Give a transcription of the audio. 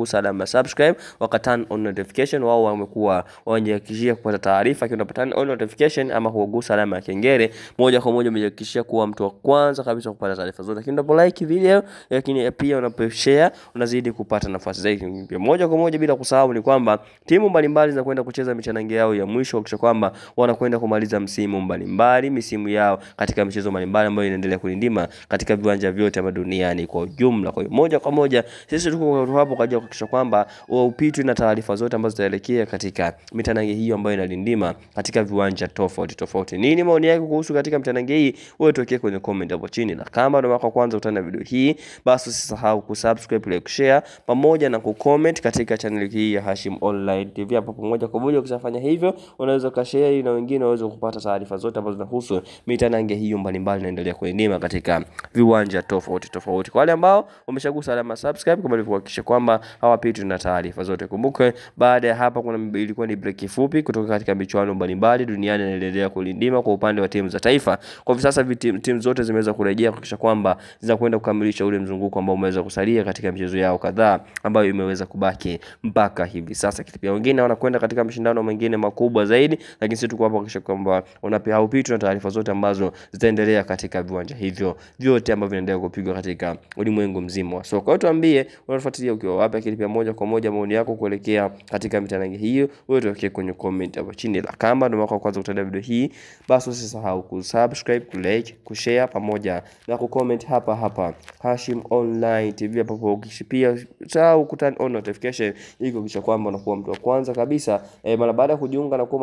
wameshagusa alama ya subscribe, waka turn on notification, wao wamekuwa wanajihakikishia kupata taarifa. Kiona turn on notification ama kugusa alama ya kengele, moja kwa moja umejihakikishia kuwa mtu wa kwanza kabisa kupata taarifa zote. Lakini unapo like video, lakini pia unapo share, unazidi kupata nafasi zaidi. Moja kwa moja bila kusahau ni kwamba timu mbalimbali zinakwenda kucheza michanange yao ya mwisho, kisha kwamba wanakwenda kumaliza msimu mbalimbali, misimu yao katika michezo mbalimbali ambayo inaendelea kulindima katika viwanja vyote hapa duniani kwa ujumla. Kwa hiyo moja kwa moja sisi tuko hapo kwa ajili ya kuhakikisha kwamba upitwi na taarifa zote ambazo zitaelekea katika mitanange hiyo ambayo inalindima katika viwanja tofauti tofauti. Nini maoni yako kuhusu katika mitanange hii? Wewe tuwekee kwenye comment hapo chini, na kama ndio mara kwanza utana video hii, basi usisahau kusubscribe, like, share pamoja na kucomment katika channel hii ya Hashim Online TV. Hapo pamoja kwa moja ukishafanya hivyo, unaweza ukashare na wengine waweze kupata taarifa zote ambazo zinahusu mitanange hiyo mbalimbali inaendelea kuendima katika viwanja tofauti tofauti. Kwa wale ambao wameshagusa alama subscribe, kama ilivyo kuhakikisha kwamba hawapitwi na taarifa zote. Kumbuke baada ya hapa ilikuwa ni break fupi kutoka katika michuano mbalimbali duniani inaendelea kulindima kwa upande wa timu za taifa. Kwa sasa timu zote zimeweza kurejea kuhakikisha kwamba zinakwenda kukamilisha ule mzunguko ambao umeweza kusalia katika michezo yao kadhaa ambayo imeweza kubaki mpaka hivi sasa. Pia wengine wanakwenda katika mashindano mengine makubwa zaidi, lakini sisi tuko hapa kuhakikisha kwamba haupitwi na taarifa zote ambazo zitaendelea katika viwanja hivyo vyote ambavyo vinaendelea kupigwa katika ulimwengu mzima wa soka. Tuambie unafuatilia ukiwa wapi, lakini pia moja kwa moja maoni yako kuelekea katika mitanange hiyo wewe tuwekee kwenye comment hapo chini. La kama ndio mara kwanza kutazama video hii, basi usisahau kusubscribe, like, kushare pamoja na kucomment hapa Hashim Online TV. Hapo ukishipia usahau kuturn on notification ili kuhakikisha kwamba unakuwa mtu wa kwanza kabisa mara baada ya kujiunga na kuwa